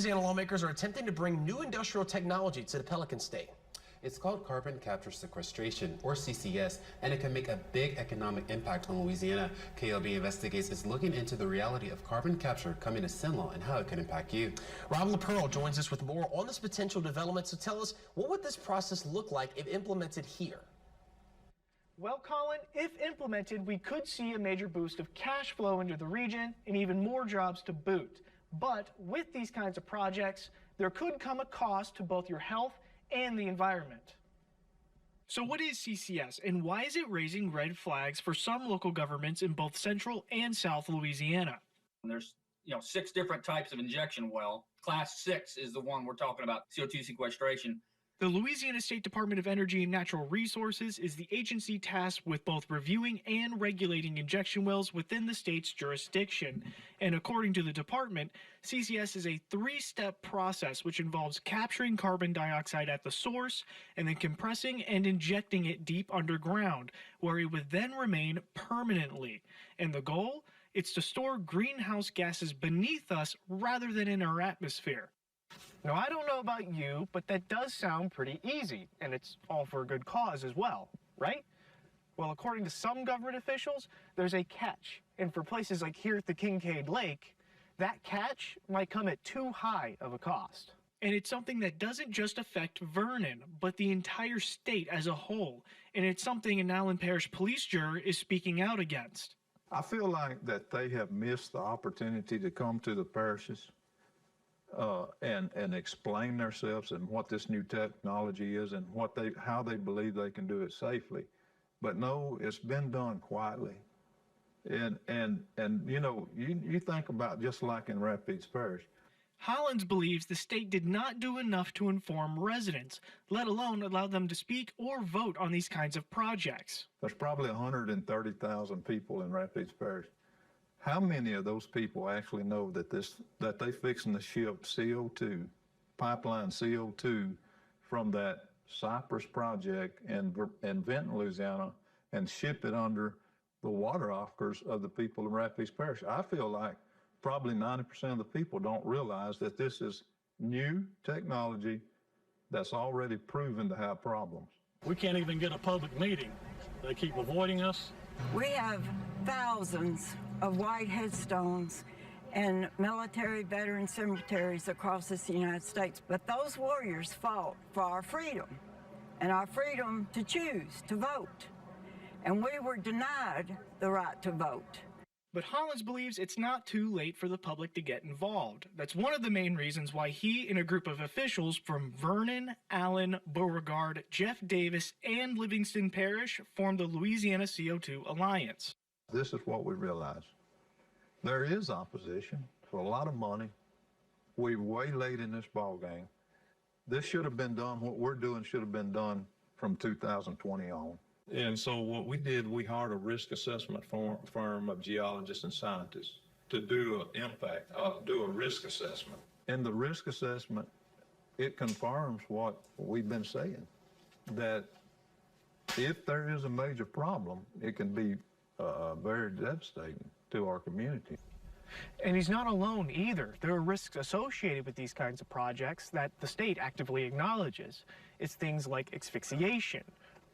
Louisiana lawmakers are attempting to bring new industrial technology to the Pelican State. It's called carbon capture sequestration, or CCS, and it can make a big economic impact on Louisiana. KALB Investigates is looking into the reality of carbon capture coming to Cenla and how it can impact you. Rob LaPearl joins us with more on this potential development. So tell us, what would this process look like if implemented here? Well, Colin, if implemented, we could see a major boost of cash flow into the region and even more jobs to boot. But with these kinds of projects, there could come a cost to both your health and the environment. So what is CCS, and why is it raising red flags for some local governments in both central and south Louisiana? There's 6 different types of injection well. Class 6 is the one we're talking about, CO2 sequestration. The Louisiana State Department of Energy and Natural Resources is the agency tasked with both reviewing and regulating injection wells within the state's jurisdiction. And according to the department, CCS is a 3-step process which involves capturing carbon dioxide at the source and then compressing and injecting it deep underground, where it would then remain permanently. And the goal? It's to store greenhouse gases beneath us rather than in our atmosphere. Now, I don't know about you, but that does sound pretty easy, and it's all for a good cause as well, right? Well, according to some government officials, there's a catch, and for places like here at the Kincaid Lake, that catch might come at too high of a cost. And it's something that doesn't just affect Vernon, but the entire state as a whole, and it's something an Allen Parish police juror is speaking out against. I feel like that they have missed the opportunity to come to the parishes and explain themselves and what this new technology is and how they believe they can do it safely. But no, it's been done quietly. And you think about just like in Rapides Parish. Hollins believes the state did not do enough to inform residents, let alone allow them to speak or vote on these kinds of projects. There's probably 130,000 people in Rapides Parish. How many of those people actually know that they fixing to ship CO2, pipeline CO2 from that Cypress project in Vinton, Louisiana, and ship it under the water aquifers of the people in Rapides Parish? I feel like probably 90% of the people don't realize that this is new technology that's already proven to have problems. We can't even get a public meeting. They keep avoiding us. We have thousands of white headstones and military veteran cemeteries across the United States, but those warriors fought for our freedom and our freedom to choose, to vote. And we were denied the right to vote. But Hollins believes it's not too late for the public to get involved. That's one of the main reasons why he and a group of officials from Vernon, Allen, Beauregard, Jeff Davis, and Livingston Parish formed the Louisiana CO2 Alliance. This is what we realize. There is opposition for a lot of money. We're way late in this ball game. This should have been done, what we're doing should have been done from 2020 on. And so what we did, we hired a risk assessment firm of geologists and scientists to do do a risk assessment. And the risk assessment, it confirms what we've been saying, that if there is a major problem, it can be very devastating to our community. And he's not alone either. There are risks associated with these kinds of projects that the state actively acknowledges. It's things like asphyxiation,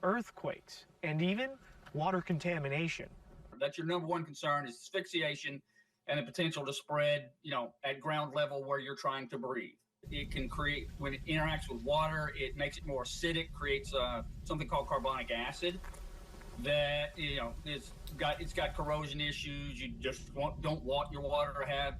earthquakes, and even water contamination. That's your number one concern, is asphyxiation and the potential to spread, at ground level where you're trying to breathe. It can create, when it interacts with water, it makes it more acidic, creates something called carbonic acid that, it's got corrosion issues. You just don't want your water to have,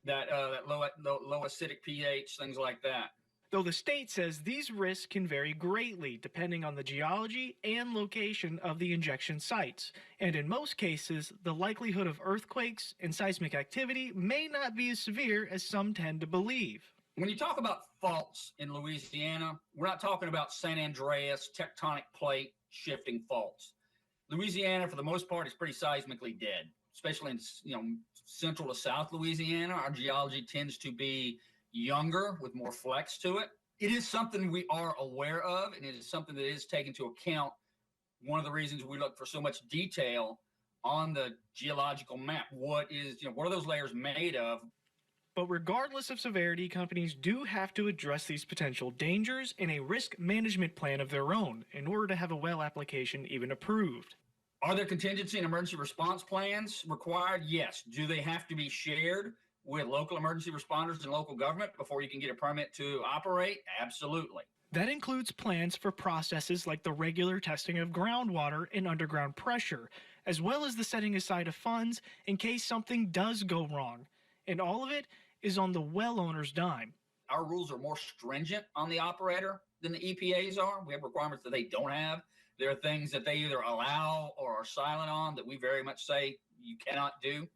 that low acidic pH, things like that. Though the state says these risks can vary greatly depending on the geology and location of the injection sites. And in most cases, the likelihood of earthquakes and seismic activity may not be as severe as some tend to believe. When you talk about faults in Louisiana, we're not talking about San Andreas tectonic plate shifting faults. Louisiana, for the most part, is pretty seismically dead, especially in central to south Louisiana. Our geology tends to be younger with more flex to it. It is something we are aware of, and it is something that is taken into account. One of the reasons we look for so much detail on the geological map. What are those layers made of? But regardless of severity, companies do have to address these potential dangers in a risk management plan of their own in order to have a well application even approved. Are there contingency and emergency response plans required? Yes. Do they have to be shared with local emergency responders and local government before you can get a permit to operate? Absolutely. That includes plans for processes like the regular testing of groundwater and underground pressure, as well as the setting aside of funds in case something does go wrong. And all of it is on the well owner's dime. Our rules are more stringent on the operator than the EPA's are. We have requirements that they don't have. There are things that they either allow or are silent on that we very much say you cannot do.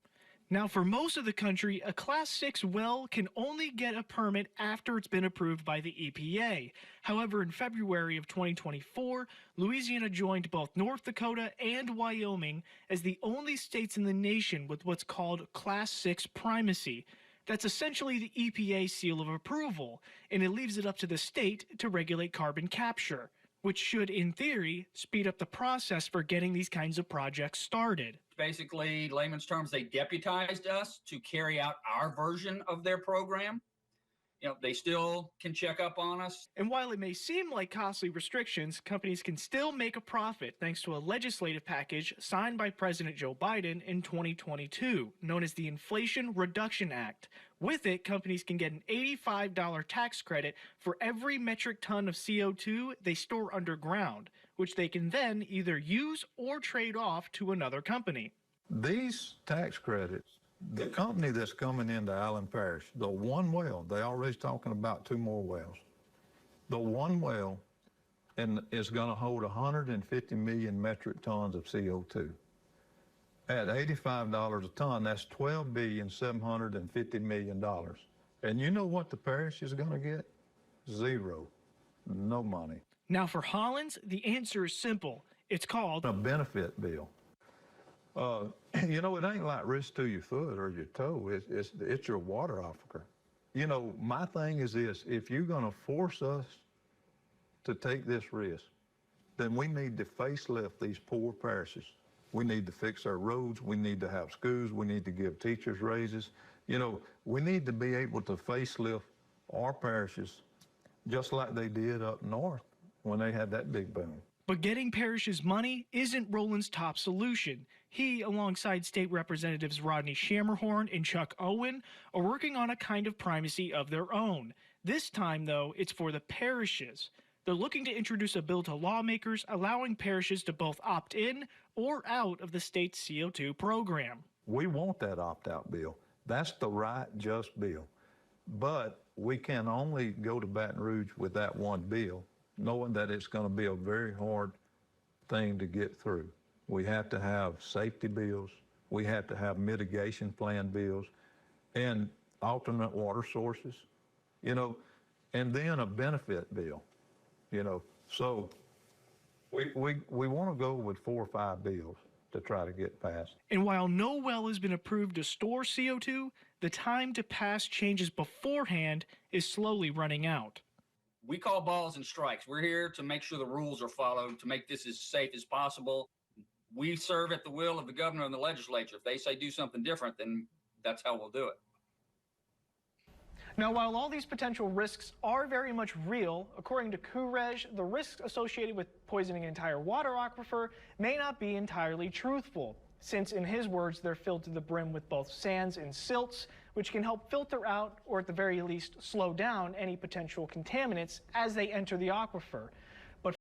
Now, for most of the country, a Class 6 well can only get a permit after it's been approved by the EPA. However, in February of 2024, Louisiana joined both North Dakota and Wyoming as the only states in the nation with what's called Class 6 primacy. That's essentially the EPA seal of approval, and it leaves it up to the state to regulate carbon capture, which should, in theory, speed up the process for getting these kinds of projects started. Basically, layman's terms, they deputized us to carry out our version of their program. You know, they still can check up on us. And while it may seem like costly restrictions, companies can still make a profit thanks to a legislative package signed by President Joe Biden in 2022, known as the Inflation Reduction Act. With it, companies can get an $85 tax credit for every metric ton of CO2 they store underground, which they can then either use or trade off to another company. These tax credits, the company that's coming into Allen Parish, the one well, they already talking about 2 more wells. The one well is going to hold 150 million metric tons of CO2. At $85 a ton, that's $12,750 million. And you know what the parish is going to get? Zero. No money. Now for Hollins, the answer is simple. It's called a benefit bill. You know, it ain't like risk to your foot or your toe. It's your water aquifer. You know, my thing is this: if you're going to force us to take this risk, then we need to facelift these poor parishes. We need to fix our roads. We need to have schools. We need to give teachers raises. You know, we need to be able to facelift our parishes just like they did up north when they had that big boom. But getting parishes money isn't Roland's top solution. He, alongside state representatives Rodney Shammerhorn and Chuck Owen, are working on a kind of primacy of their own. This time, though, it's for the parishes. They're looking to introduce a bill to lawmakers allowing parishes to both opt in or out of the state's CO2 program. We want that opt-out bill. That's the right, just bill. But we can only go to Baton Rouge with that one bill, knowing that it's going to be a very hard thing to get through. We have to have safety bills. We have to have mitigation plan bills and alternate water sources, you know, and then a benefit bill, you know. So we want to go with 4 or 5 bills to try to get passed. And while no well has been approved to store CO2, the time to pass changes beforehand is slowly running out. We call balls and strikes. We're here to make sure the rules are followed, to make this as safe as possible. We serve at the will of the governor and the legislature. If they say do something different, then that's how we'll do it. Now, while all these potential risks are very much real, according to Courage, the risks associated with poisoning an entire water aquifer may not be entirely truthful, since, in his words, they're filled to the brim with both sands and silts, which can help filter out, or at the very least slow down, any potential contaminants as they enter the aquifer.